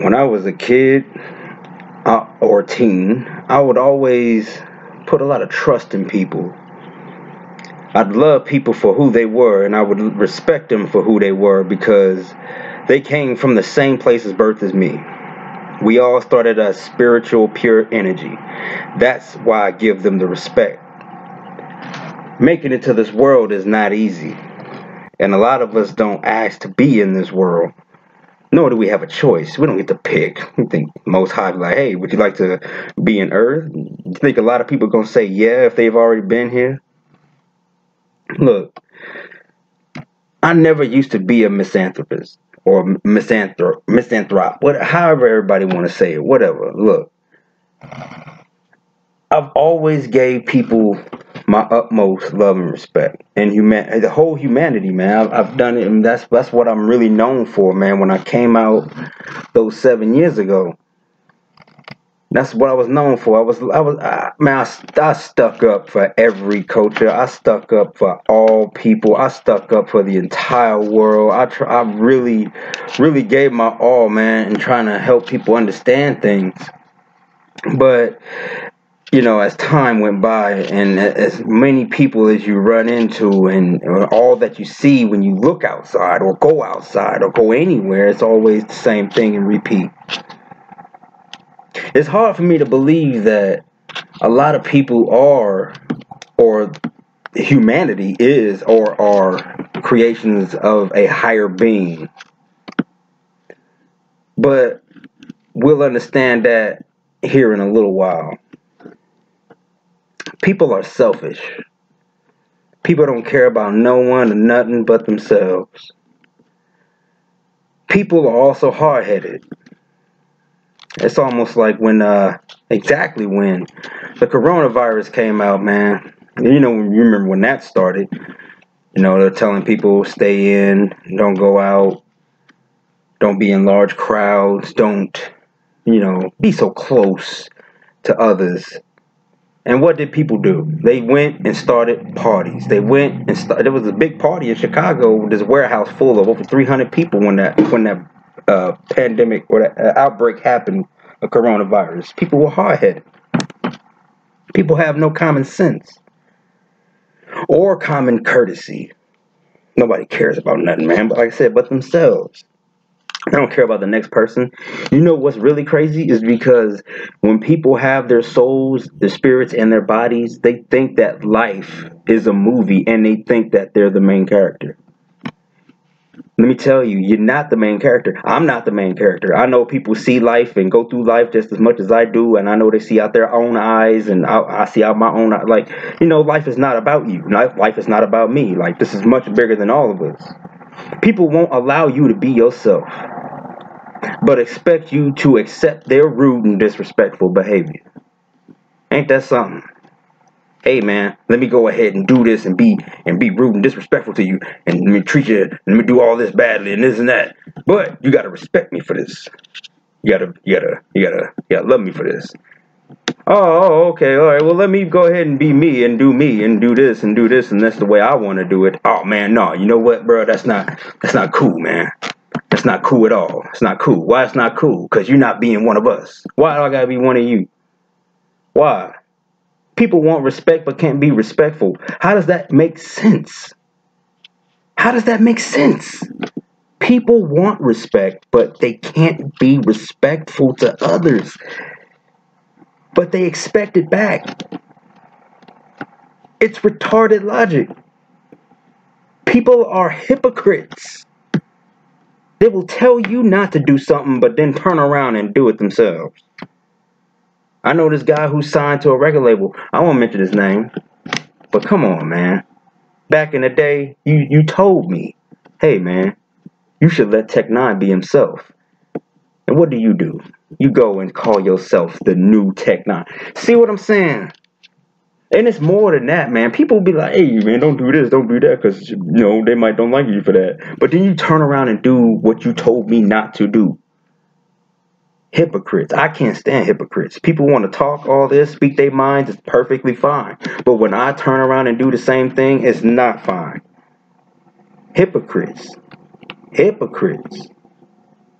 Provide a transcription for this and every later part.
When I was a kid or teen, I would always put a lot of trust in people. I'd love people for who they were, and I would respect them for who they were because they came from the same place as birth as me. We all started as spiritual, pure energy. That's why I give them the respect. Making it to this world is not easy, and a lot of us don't ask to be in this world. Nor do we have a choice. We don't get to pick. We think Most High be like, hey, would you like to be in Earth? You think a lot of people are going to say yeah if they've already been here? Look, I never used to be a misanthropist or misanthrop, however everybody want to say it, whatever. Look, I've always gave people my utmost love and respect, and the whole humanity, man. I've done it, and that's what I'm really known for, man. When I came out those 7 years ago, that's what I was known for. I stuck up for every culture. I stuck up for all people. I stuck up for the entire world. I really, really gave my all, man, in trying to help people understand things. But as time went by and as many people as you run into and all that you see when you look outside or go anywhere, it's always the same thing and repeat. It's hard for me to believe that a lot of people are, or humanity is, or are creations of a higher being. But we'll understand that here in a little while. People are selfish. People don't care about no one and nothing but themselves. People are also hard-headed. It's almost like when the coronavirus came out, man. You remember when that started. They're telling people stay in, don't go out, don't be in large crowds, don't, be so close to others. And what did people do? They went and started parties. There was a big party in Chicago, this warehouse full of over 300 people when that pandemic or that outbreak happened of coronavirus. People were hard-headed. People have no common sense or common courtesy. Nobody cares about nothing, man. But like I said, but themselves. I don't care about the next person. What's really crazy is because when people have their souls, their spirits, and their bodies, they think that life is a movie and they think that they're the main character. Let me tell you, you're not the main character. I'm not the main character. I know people see life and go through life just as much as I do, and I know they see out their own eyes, and I see out my own eyes. Life is not about you. Life is not about me. This is much bigger than all of us. People won't allow you to be yourself, but expect you to accept their rude and disrespectful behavior. Ain't that something? Hey man, let me go ahead and do this and be rude and disrespectful to you, and let me treat you, and let me do all this badly and this and that. But you gotta respect me for this. You gotta love me for this. Oh, okay, all right. Well, let me go ahead and be me and do this, and that's the way I want to do it. Oh man, no, you know what, bro? That's not cool, man. That's not cool at all. It's not cool. Why it's not cool? Because you're not being one of us. Why do I gotta be one of you? Why? People want respect but can't be respectful. How does that make sense? How does that make sense? People want respect, but they can't be respectful to others. But they expect it back. It's retarded logic. People are hypocrites. They will tell you not to do something, but then turn around and do it themselves. I know this guy who's signed to a record label. I won't mention his name. But come on, man. Back in the day, you told me, hey, man, you should let Tech Nine be himself. And what do? You go and call yourself the new Tech Nine. See what I'm saying? And it's more than that, man. People be like, hey, man, don't do this, don't do that, because, they might don't like you for that. But then you turn around and do what you told me not to do. Hypocrites. I can't stand hypocrites. People want to talk all this, speak their minds, it's perfectly fine. But when I turn around and do the same thing, it's not fine. Hypocrites. Hypocrites.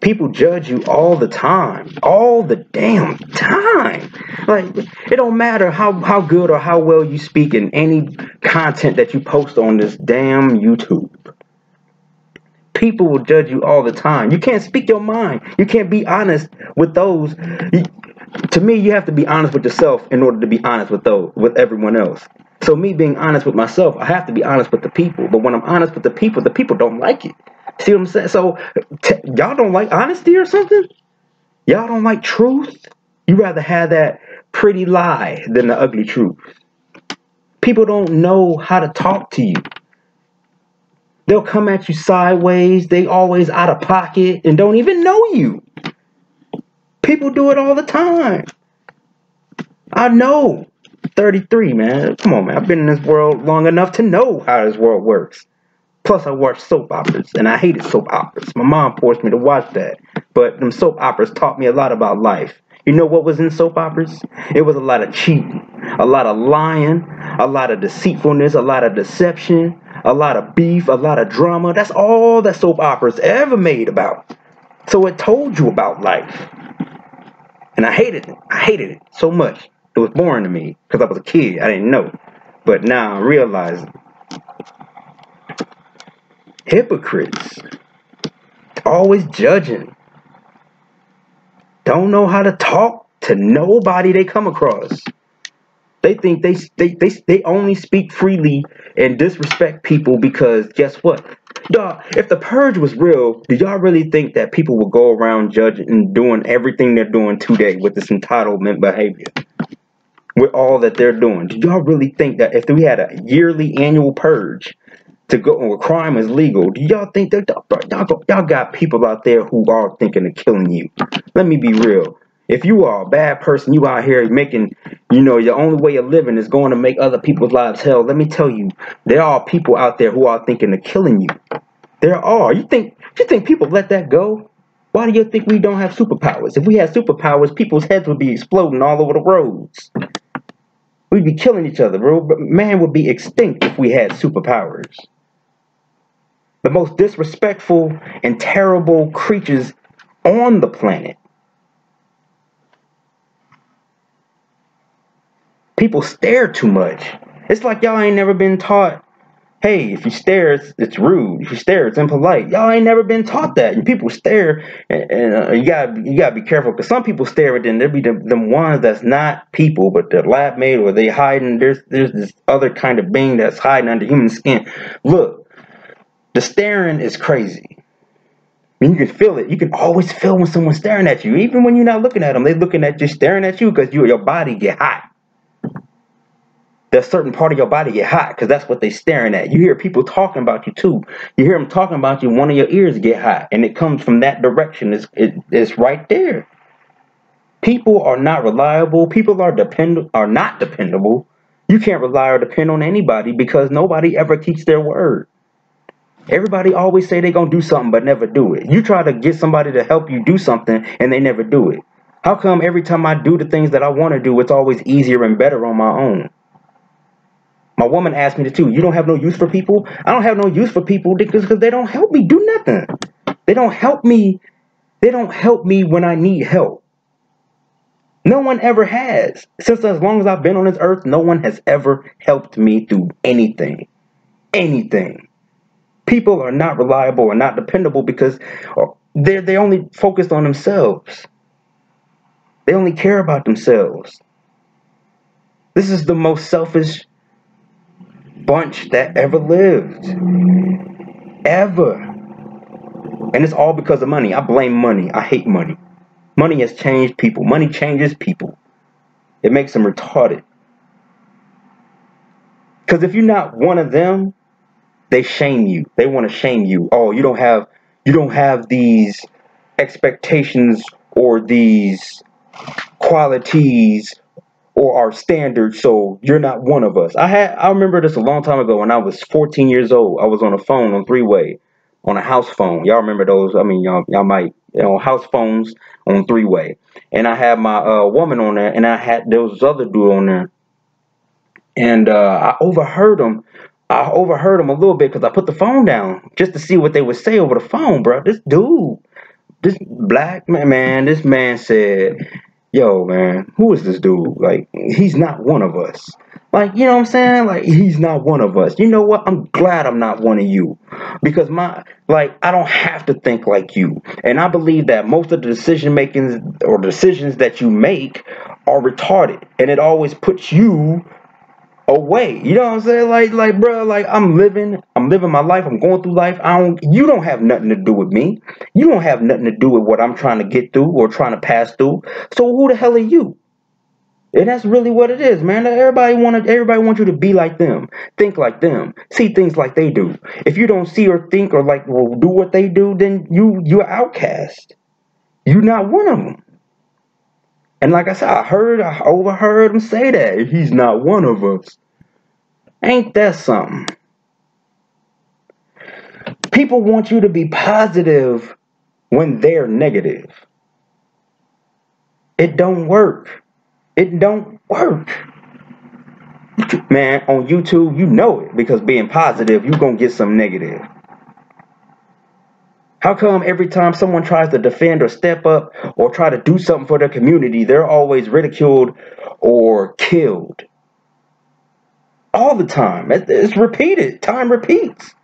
People judge you all the time. All the damn time. Like, it don't matter how good or how well you speak in any content that you post on this damn YouTube. People will judge you all the time. You can't speak your mind. You can't be honest with those. To me, you have to be honest with yourself in order to be honest with everyone else. So me being honest with myself, I have to be honest with the people. But when I'm honest with the people don't like it. See what I'm saying? So y'all don't like honesty or something? Y'all don't like truth? You rather have that pretty lie than the ugly truth. People don't know how to talk to you. They'll come at you sideways. They always out of pocket and don't even know you. People do it all the time. I know. 33, man. Come on, man. I've been in this world long enough to know how this world works. Plus, I watch soap operas, and I hated soap operas. My mom forced me to watch that. But them soap operas taught me a lot about life. You know what was in soap operas? It was a lot of cheating, a lot of lying, a lot of deceitfulness, a lot of deception, a lot of beef, a lot of drama. That's all that soap operas ever made about. So it told you about life. And I hated it. I hated it so much. It was boring to me because I was a kid. I didn't know. But now I realize hypocrites. Always judging. Don't know how to talk to nobody they come across. They think they only speak freely and disrespect people because guess what? Dog, if the purge was real, do y'all really think that people would go around judging and doing everything they're doing today with this entitlement behavior? With all that they're doing? Do y'all really think that if we had a yearly annual purge to go where crime is legal, do y'all think that y'all got people out there who are thinking of killing you? Let me be real. If you are a bad person, you out here making, your only way of living is going to make other people's lives hell. Let me tell you, there are people out there who are thinking of killing you. There are. You think people let that go? Why do you think we don't have superpowers? If we had superpowers, people's heads would be exploding all over the roads. We'd be killing each other, bro. But man would be extinct if we had superpowers. The most disrespectful and terrible creatures on the planet. People stare too much. It's like y'all ain't never been taught, hey, if you stare, it's rude. If you stare, it's impolite. Y'all ain't never been taught that. And people stare, and you gotta be careful, because some people stare, and then there be them ones that's not people, but they're lab made, or they hiding. There's this other kind of being that's hiding under human skin. Look, the staring is crazy. I mean, you can feel it. You can always feel when someone's staring at you, even when you're not looking at them. They're looking at you, staring at you, because your body get hot. That certain part of your body get hot because that's what they staring at. You hear people talking about you too. You hear them talking about you, one of your ears get hot, and it comes from that direction. It's right there. People are not reliable. People are not dependable. You can't rely or depend on anybody because nobody ever keeps their word. Everybody always say they're going to do something but never do it. You try to get somebody to help you do something and they never do it. How come every time I do the things that I want to do, it's always easier and better on my own? My woman asked me to too. You don't have no use for people? I don't have no use for people because they don't help me do nothing. They don't help me. They don't help me when I need help. No one ever has. Since as long as I've been on this earth, no one has ever helped me through anything. Anything. People are not reliable or not dependable because they're only focused on themselves. They only care about themselves. This is the most selfish bunch that ever lived. Ever. And it's all because of money. I blame money. I hate money. Money has changed people. Money changes people. It makes them retarded. Because if you're not one of them, they shame you. They want to shame you. Oh, you don't have these expectations or these qualities or our standards, so you're not one of us. I remember this a long time ago when I was 14 years old. I was on a phone on three-way, on a house phone. Y'all remember those? I mean, y'all might, house phones on three-way. And I had my woman on there, and there was this other dude on there. And I overheard him. I overheard him a little bit because I put the phone down just to see what they would say over the phone, bro. This dude This black man, this man said, yo, man, who is this dude? Like, he's not one of us. Like, you know what I'm saying? Like, he's not one of us. You know what? I'm glad I'm not one of you. Because I don't have to think like you. And I believe that most of the decision makings or decisions that you make are retarded. And it always puts you away. You know what I'm saying? Like, bro, like I'm living my life. I'm going through life. You don't have nothing to do with me. You don't have nothing to do with what I'm trying to get through or trying to pass through. So who the hell are you? And that's really what it is, man. Everybody wants you to be like them, think like them, see things like they do. If you don't see or think or like or do what they do, then you're outcast. You're not one of them. And like I said, I overheard him say that he's not one of us. Ain't that something? People want you to be positive when they're negative. It don't work. It don't work. Man, on YouTube, you know it, because being positive, you're going to get some negative. How come every time someone tries to defend or step up or try to do something for their community, they're always ridiculed or killed? All the time. It's repeated. Time repeats.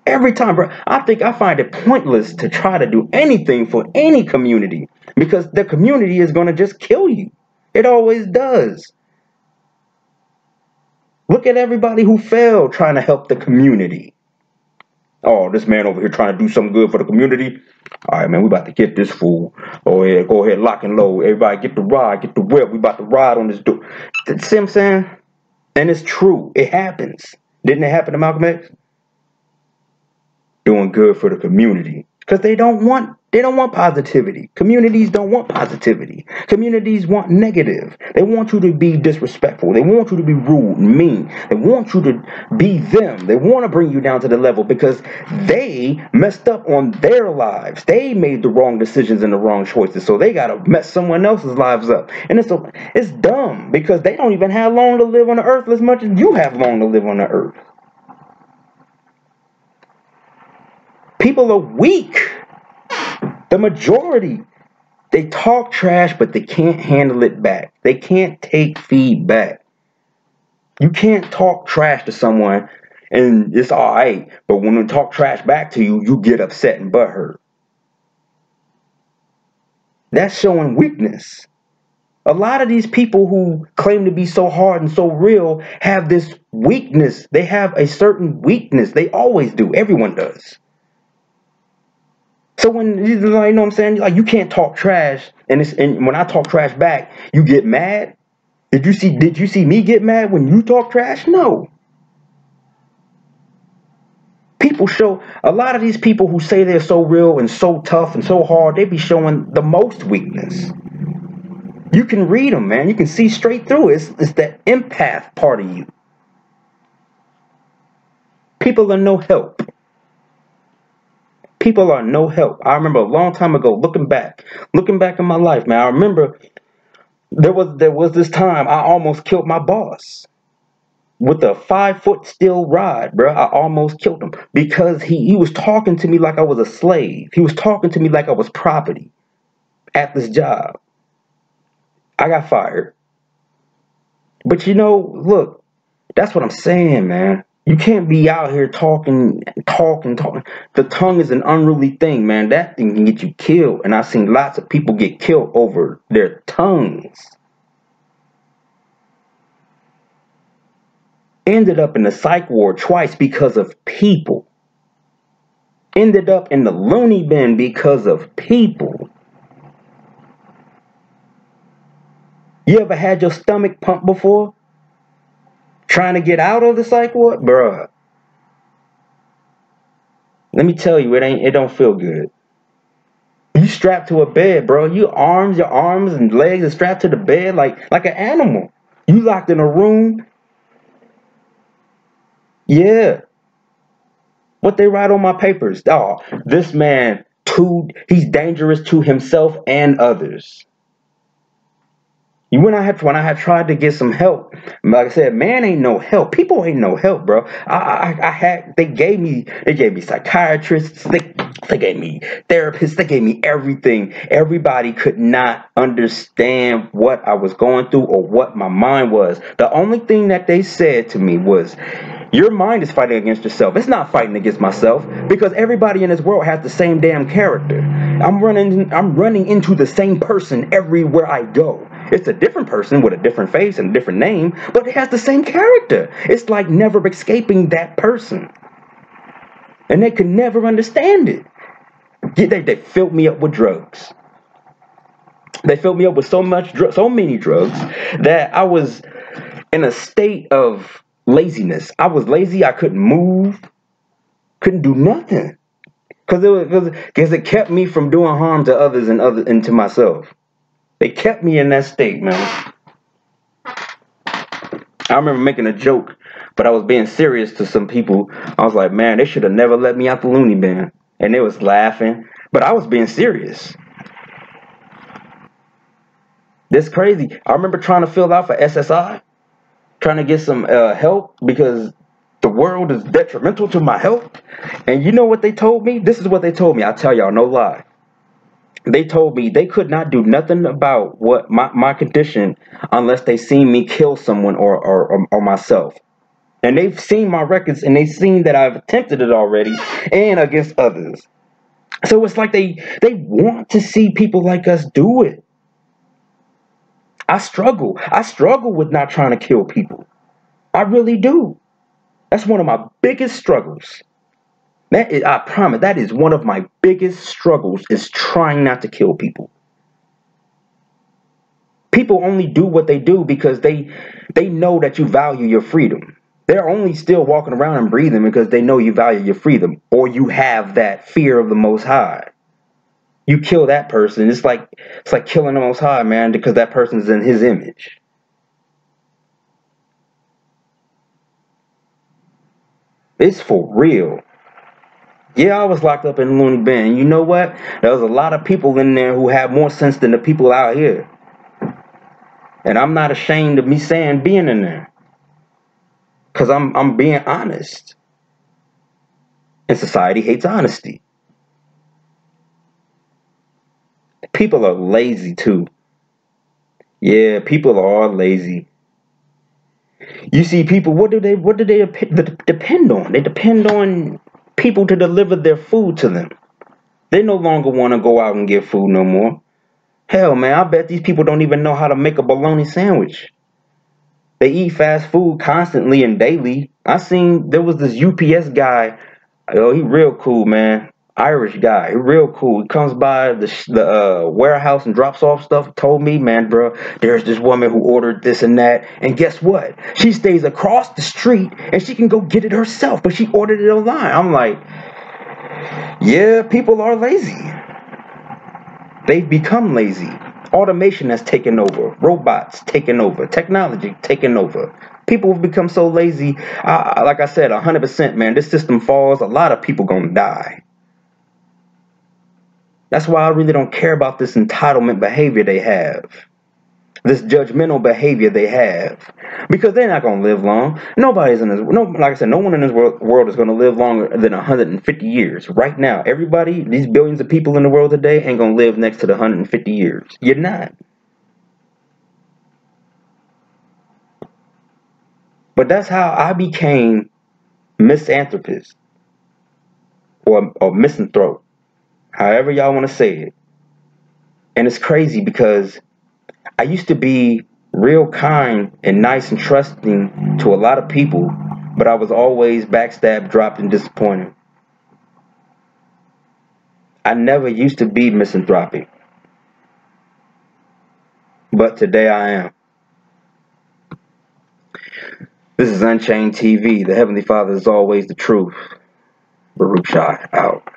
Every time, bro. I find it pointless to try to do anything for any community because the community is going to just kill you. It always does. Look at everybody who failed trying to help the community. Oh, this man over here trying to do something good for the community. All right, man, we about to get this fool. Oh, yeah, go ahead, lock and load. Everybody get the ride, get the whip. We about to ride on this dude. See what I'm saying? And it's true. It happens. Didn't it happen to Malcolm X? Doing good for the community. Because they don't want positivity. Communities don't want positivity. Communities want negative. They want you to be disrespectful. They want you to be rude and mean. They want you to be them. They want to bring you down to the level because they messed up on their lives. They made the wrong decisions and the wrong choices. So they got to mess someone else's lives up. And it's dumb because they don't even have long to live on the earth as much as you have long to live on the earth. People are weak. The majority, they talk trash, but they can't handle it back. They can't take feedback. You can't talk trash to someone and it's all right, but when they talk trash back to you, you get upset and butthurt. That's showing weakness. A lot of these people who claim to be so hard and so real have this weakness. They have a certain weakness. They always do. Everyone does. So when you know what I'm saying, like you can't talk trash, and when I talk trash back, you get mad. Did you see me get mad when you talk trash? No. A lot of these people who say they're so real and so tough and so hard, they be showing the most weakness. You can read them, man. You can see straight through it. It's that empath part of you. People are no help. People are no help. I remember a long time ago, looking back in my life, man. I remember there was this time I almost killed my boss with a 5-foot steel rod, bro. I almost killed him because he was talking to me like I was a slave. He was talking to me like I was property at this job. I got fired. But look, that's what I'm saying, man. You can't be out here talking. The tongue is an unruly thing, man. That thing can get you killed. And I've seen lots of people get killed over their tongues. Ended up in the psych ward twice because of people. Ended up in the loony bin because of people. You ever had your stomach pumped before? Trying to get out of the psych ward? Bruh. Let me tell you, it don't feel good. You strapped to a bed, bro. Your arms and legs are strapped to the bed like an animal. You locked in a room. Yeah. What they write on my papers? Oh, this man, he's dangerous to himself and others. When I had tried to get some help, like I said, man ain't no help. People ain't no help, bro. I had they gave me psychiatrists, they gave me therapists, they gave me everything. Everybody could not understand what I was going through or what my mind was. The only thing that they said to me was, your mind is fighting against yourself. It's not fighting against myself, because everybody in this world has the same damn character. I'm running into the same person everywhere I go. It's a different person with a different face and a different name, but it has the same character. It's like never escaping that person. And they could never understand it. They filled me up with drugs. They filled me up with so many drugs that I was in a state of laziness. I was lazy. I couldn't move, couldn't do nothing, because it kept me from doing harm to others and to myself. They kept me in that state, man. I remember making a joke, but I was being serious to some people. I was like, man, they should have never let me out the loony bin. And they was laughing, but I was being serious. This crazy. I remember trying to fill out for SSI, trying to get some help because the world is detrimental to my health. And you know what they told me? This is what they told me. I tell y'all, no lie. They told me they could not do nothing about what my condition unless they seen me kill someone or myself. And they've seen my records, and they've seen that I've attempted it already and against others. So it's like they want to see people like us do it. I struggle with not trying to kill people. I really do. That's one of my biggest struggles. I promise, that is one of my biggest struggles, is trying not to kill people. People only do what they do because they know that you value your freedom. They're only still walking around and breathing because they know you value your freedom, or you have that fear of the Most High. You kill that person, it's like killing the Most High, man, because that person's in His image. It's for real. Yeah, I was locked up in a loony bin. You know what? There was a lot of people in there who have more sense than the people out here. And I'm not ashamed of me saying being in there, because I'm being honest. And society hates honesty. People are lazy too. Yeah, people are lazy. You see, people, what do they depend on? They depend on people to deliver their food to them. They no longer want to go out and get food no more. Hell, man, I bet these people don't even know how to make a bologna sandwich. They eat fast food constantly and daily. I seen there was this UPS guy. Oh, he real cool, man. Irish guy. He real cool. He comes by the warehouse and drops off stuff. Told me, man, bro, there's this woman who ordered this and that. And guess what? She stays across the street and she can go get it herself. But she ordered it online. I'm like, yeah, people are lazy. They've become lazy. Automation has taken over. Robots taken over. Technology taken over. People have become so lazy. Like I said, 100%, man. This system falls, a lot of people gonna die. That's why I really don't care about this entitlement behavior they have. This judgmental behavior they have. Because they're not gonna live long. Nobody's in this. No, like I said, no one in this world is gonna live longer than 150 years. Right now, everybody, these billions of people in the world today, ain't gonna live next to the 150 years. You're not. But that's how I became misanthropist or misanthrope, however y'all want to say it. And it's crazy because I used to be real kind and nice and trusting to a lot of people, but I was always backstabbed, dropped, and disappointed. I never used to be misanthropic, but today I am. This is Unchained TV. The Heavenly Father is always the truth. Baruch Shah out.